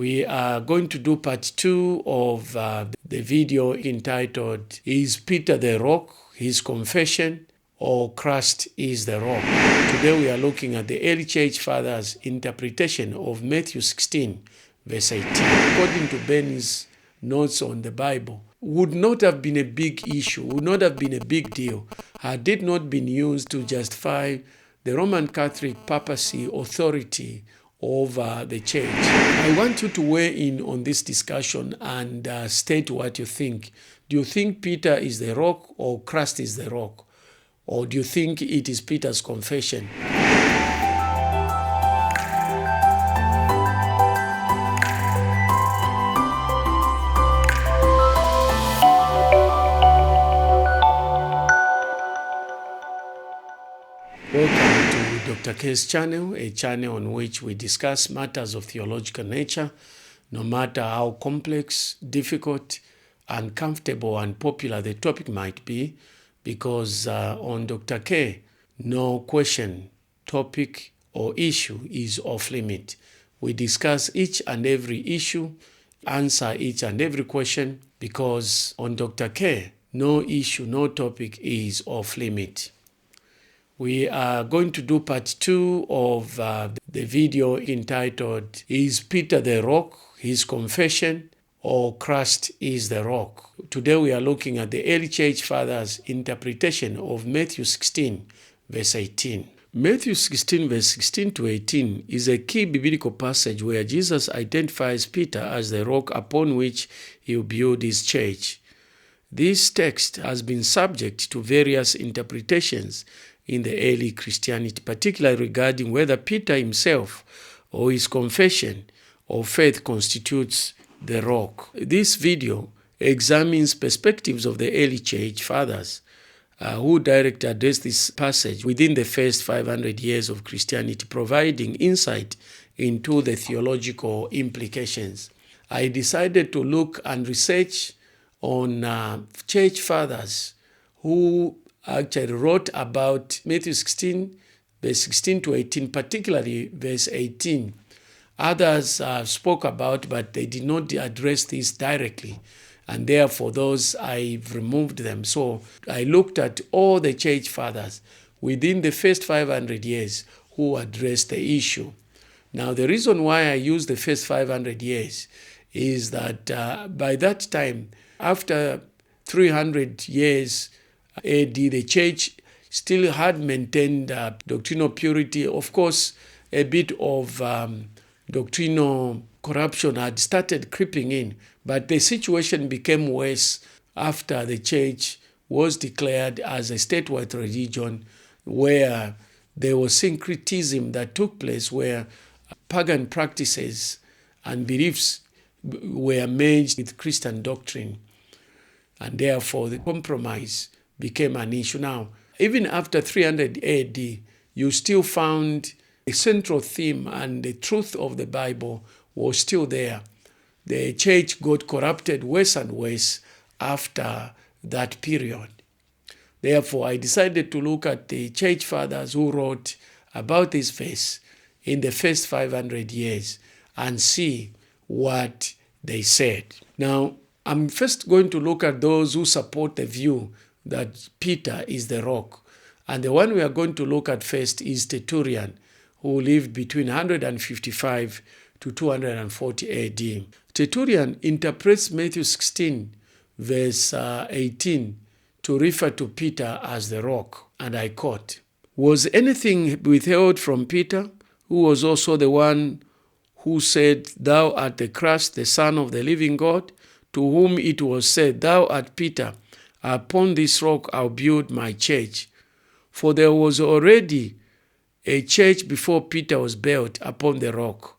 We are going to do part 2 of the video entitled, Is Peter the Rock, His Confession, or Christ is the Rock? Today we are looking at the Early Church Fathers Interpretation of Matthew 16, verse 18. According to Benny's notes on the Bible, would not have been a big issue, would not have been a big deal had it not been used to justify the Roman Catholic papacy authority over the church. I want you to weigh in on this discussion and state what you think. Do you think Peter is the rock or Christ is the rock? Or do you think it is Peter's confession? Welcome to Dr. K's channel, a channel on which we discuss matters of theological nature, no matter how complex, difficult, uncomfortable, and popular the topic might be, because on Dr. K, no question, topic, or issue is off limit. We discuss each and every issue, answer each and every question, because on Dr. K, no issue, no topic is off limit. We are going to do part 2 of the video entitled, Is Peter the Rock, His Confession, or Christ is the Rock? Today we are looking at the Early Church Fathers Interpretation of Matthew 16, verse 18. Matthew 16, verse 16 to 18 is a key biblical passage where Jesus identifies Peter as the rock upon which he will build his church. This text has been subject to various interpretations in the early Christianity, particularly regarding whether Peter himself or his confession of faith constitutes the rock. This video examines perspectives of the early church fathers who directly addressed this passage within the first 500 years of Christianity, providing insight into the theological implications. I decided to look and research on church fathers who actually wrote about Matthew 16, verse 16 to 18, particularly verse 18. Others spoke about, but they did not address this directly. And therefore, those I've removed them. So I looked at all the church fathers within the first 500 years who addressed the issue. Now, the reason why I use the first 500 years is that by that time, after 300 years AD, the church still had maintained doctrinal purity. Of course, a bit of doctrinal corruption had started creeping in, but the situation became worse after the church was declared as a statewide religion, where there was syncretism that took place, where pagan practices and beliefs were merged with Christian doctrine, and therefore the compromise became an issue. Now, even after 300 AD, you still found a central theme, and the truth of the Bible was still there. The church got corrupted worse and worse after that period. Therefore, I decided to look at the church fathers who wrote about this verse in the first 500 years and see what they said. Now, I'm first going to look at those who support the view that Peter is the rock. And the one we are going to look at first is Tertullian, who lived between 155 to 240 AD. Tertullian interprets Matthew 16, verse 18, to refer to Peter as the rock. And I quote, Was anything withheld from Peter, who was also the one who said, Thou art the Christ, the Son of the living God, to whom it was said, Thou art Peter, upon this rock I'll build my church. For there was already a church before Peter was built upon the rock.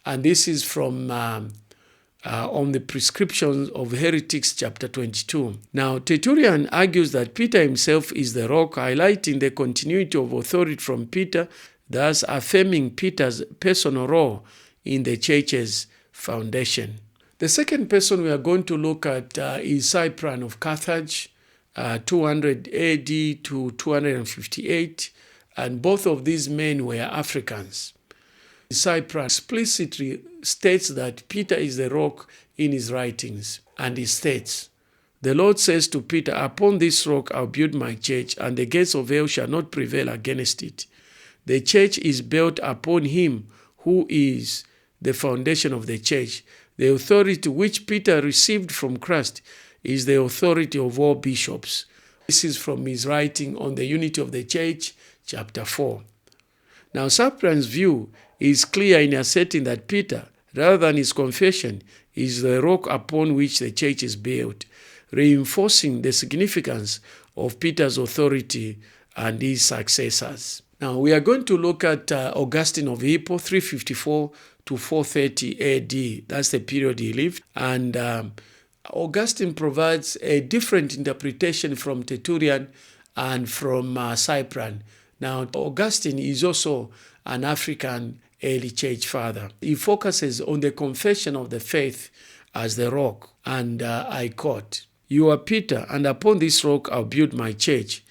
And this is from on the prescriptions of heretics, chapter 22. Now, Tertullian argues that Peter himself is the rock, highlighting the continuity of authority from Peter, thus affirming Peter's personal role in the church's foundation. The second person we are going to look at is Cyrian of Carthage, 200 AD to 258, and both of these men were Africans. Cyprian explicitly states that Peter is the rock in his writings. And he states, "The Lord says to Peter, upon this rock I'll build my church, and the gates of hell shall not prevail against it. The church is built upon him who is the foundation of the church. The authority which Peter received from Christ is the authority of all bishops." This is from his writing on the unity of the church, chapter 4. Now, Cyprian's view is clear in asserting that Peter, rather than his confession, is the rock upon which the church is built, reinforcing the significance of Peter's authority and his successors. Now, we are going to look at Augustine of Hippo, 354 to 430 AD. That's the period he lived. And Augustine provides a different interpretation from Tertullian and from Cyprian. Now, Augustine is also an African early church father. He focuses on the confession of the faith as the rock. And I quote, "You are Peter, and upon this rock I'll build my church."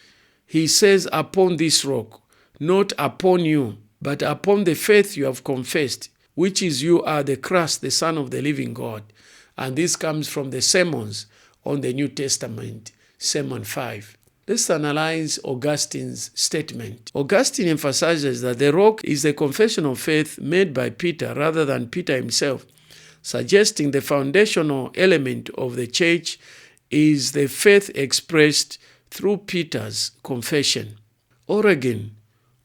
He says, upon this rock, not upon you, but upon the faith you have confessed, which is you are the Christ, the Son of the living God. And this comes from the sermons on the New Testament, Sermon 5. Let's analyze Augustine's statement. Augustine emphasizes that the rock is the confession of faith made by Peter rather than Peter himself, suggesting the foundational element of the church is the faith expressed through Peter's confession. Origen,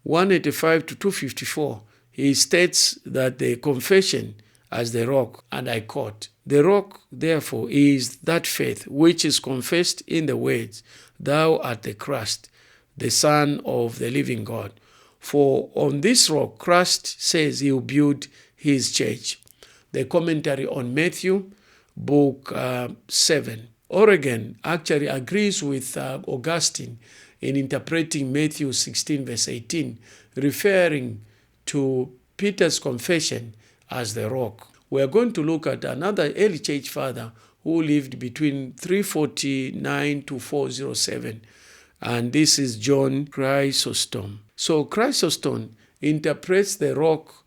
185 to 254, he states that the confession as the rock, and I quote, "The rock, therefore, is that faith which is confessed in the words, Thou art the Christ, the Son of the living God. For on this rock Christ says he will build his church." The commentary on Matthew, book 7. Origen actually agrees with Augustine in interpreting Matthew 16, verse 18, referring to Peter's confession as the rock. We are going to look at another early church father who lived between 349 to 407, and this is John Chrysostom. So Chrysostom interprets the rock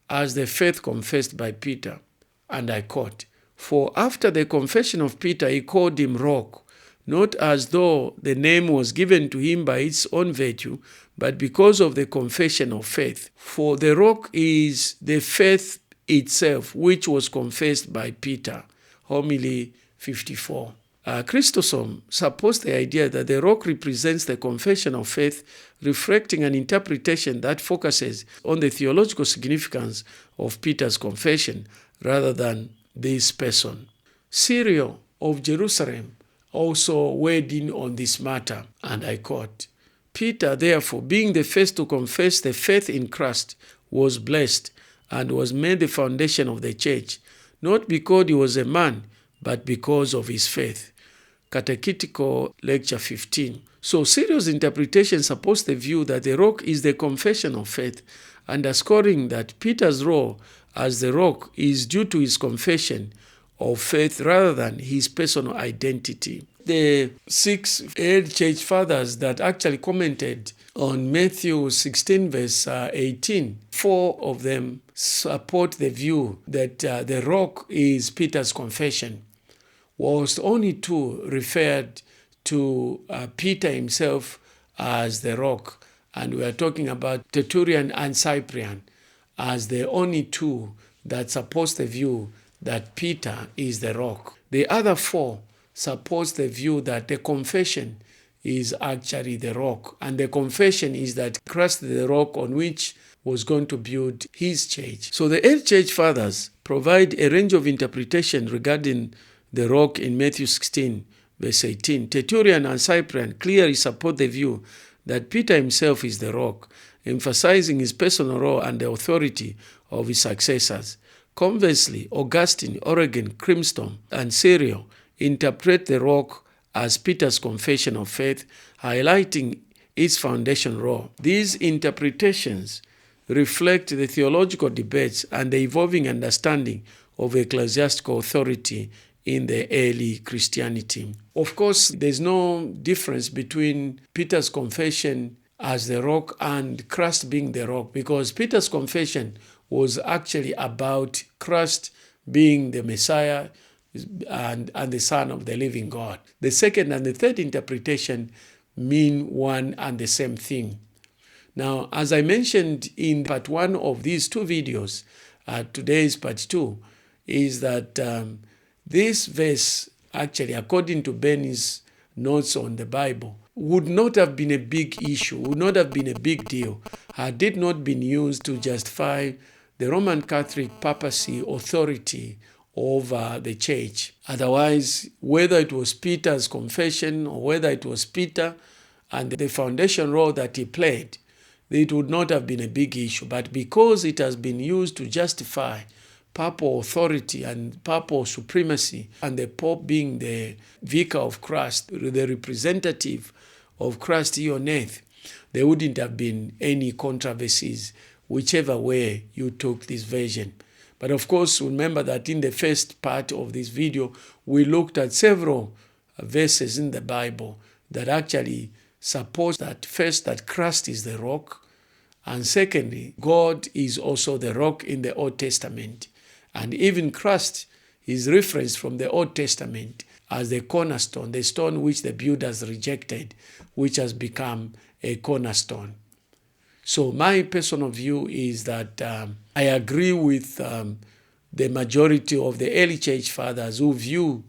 as the faith confessed by Peter, and I quote, "For after the confession of Peter he called him rock, not as though the name was given to him by its own virtue, but because of the confession of faith. For the rock is the faith itself, which was confessed by Peter." Homily 54. Chrysostom supports the idea that the rock represents the confession of faith, reflecting an interpretation that focuses on the theological significance of Peter's confession rather than this person. Cyril of Jerusalem also weighed in on this matter, and I quote, "Peter, therefore, being the first to confess the faith in Christ, was blessed and was made the foundation of the church, not because he was a man, but because of his faith." Catechetical Lecture 15. So Cyril's interpretation supports the view that the rock is the confession of faith, underscoring that Peter's role as the rock is due to his confession of faith rather than his personal identity. The 6 early church fathers that actually commented on Matthew 16, verse 18, 4 of them support the view that the rock is Peter's confession, whilst only 2 referred to Peter himself as the rock. And we are talking about Tertullian and Cyprian as the only 2 that supports the view that Peter is the rock. The other 4 supports the view that the confession is actually the rock. And the confession is that Christ is the rock on which was going to build his church. So the early church fathers provide a range of interpretation regarding the rock in Matthew 16, verse 18. Tertullian and Cyprian clearly support the view that Peter himself is the rock, emphasizing his personal role and the authority of his successors. Conversely, Augustine, Origen, Chrysostom, and Cyril interpret the rock as Peter's confession of faith, highlighting its foundation role. These interpretations reflect the theological debates and the evolving understanding of ecclesiastical authority in the early Christianity. Of course, there's no difference between Peter's confession as the rock and Christ being the rock, because Peter's confession was actually about Christ being the Messiah and the Son of the living God. The second and the third interpretation mean one and the same thing. Now, as I mentioned in part 1 of these 2 videos, today's part 2, is that this verse, actually, according to Benny's notes on the Bible, would not have been a big issue, would not have been a big deal, had it not been used to justify the Roman Catholic papacy authority over the church. Otherwise, whether it was Peter's confession or whether it was Peter and the foundation role that he played, it would not have been a big issue. But because it has been used to justify papal authority and papal supremacy, and the Pope being the vicar of Christ, the representative of Christ here on earth, there wouldn't have been any controversies whichever way you took this version. But of course, remember that in the first part of this video, we looked at several verses in the Bible that actually support that, first, that Christ is the rock, and secondly, God is also the rock in the Old Testament. And even Christ is referenced from the Old Testament as the cornerstone, the stone which the builders rejected, which has become a cornerstone. So my personal view is that I agree with the majority of the early church fathers who view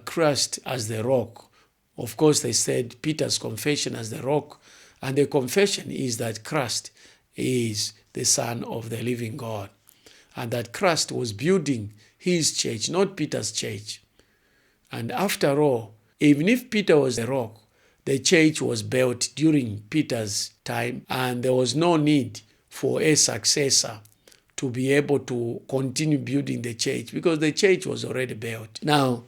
Christ as the rock. Of course, they said Peter's confession as the rock, and the confession is that Christ is the Son of the living God, and that Christ was building his church, not Peter's church. And after all, even if Peter was the rock, the church was built during Peter's time, and there was no need for a successor to be able to continue building the church because the church was already built. Now,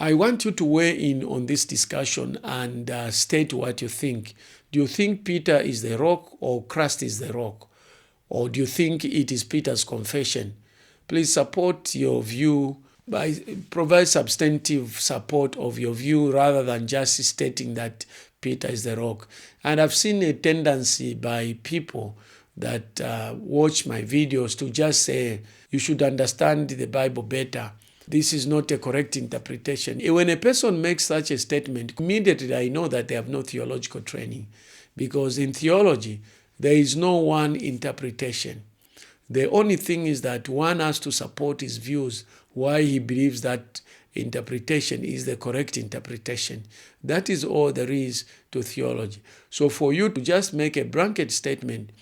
I want you to weigh in on this discussion and state what you think. Do you think Peter is the rock or Christ is the rock? Or do you think it is Peter's confession? Please support your view by provide substantive support of your view rather than just stating that Peter is the rock. And I've seen a tendency by people that watch my videos to just say, you should understand the Bible better. This is not a correct interpretation. When a person makes such a statement, immediately I know that they have no theological training. Because in theology, there is no one interpretation. The only thing is that one has to support his views, why he believes that interpretation is the correct interpretation. That is all there is to theology. So for you to just make a blanket statement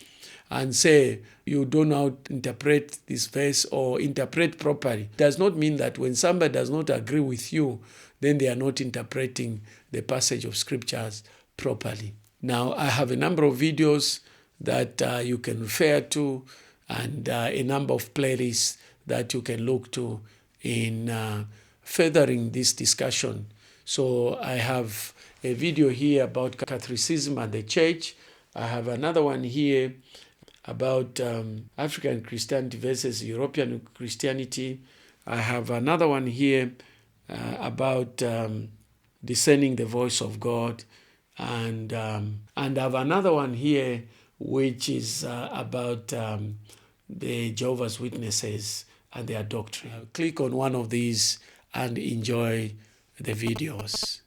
and say you don't know how to interpret this verse or interpret properly does not mean that when somebody does not agree with you, then they are not interpreting the passage of scriptures properly. Now, I have a number of videos that you can refer to and a number of playlists that you can look to in furthering this discussion. So I have a video here about Catholicism and the Church. I have another one here about African Christianity versus European Christianity. I have another one here about discerning the voice of God. And I have another one here which is about the Jehovah's Witnesses and their doctrine. Click on one of these and enjoy the videos.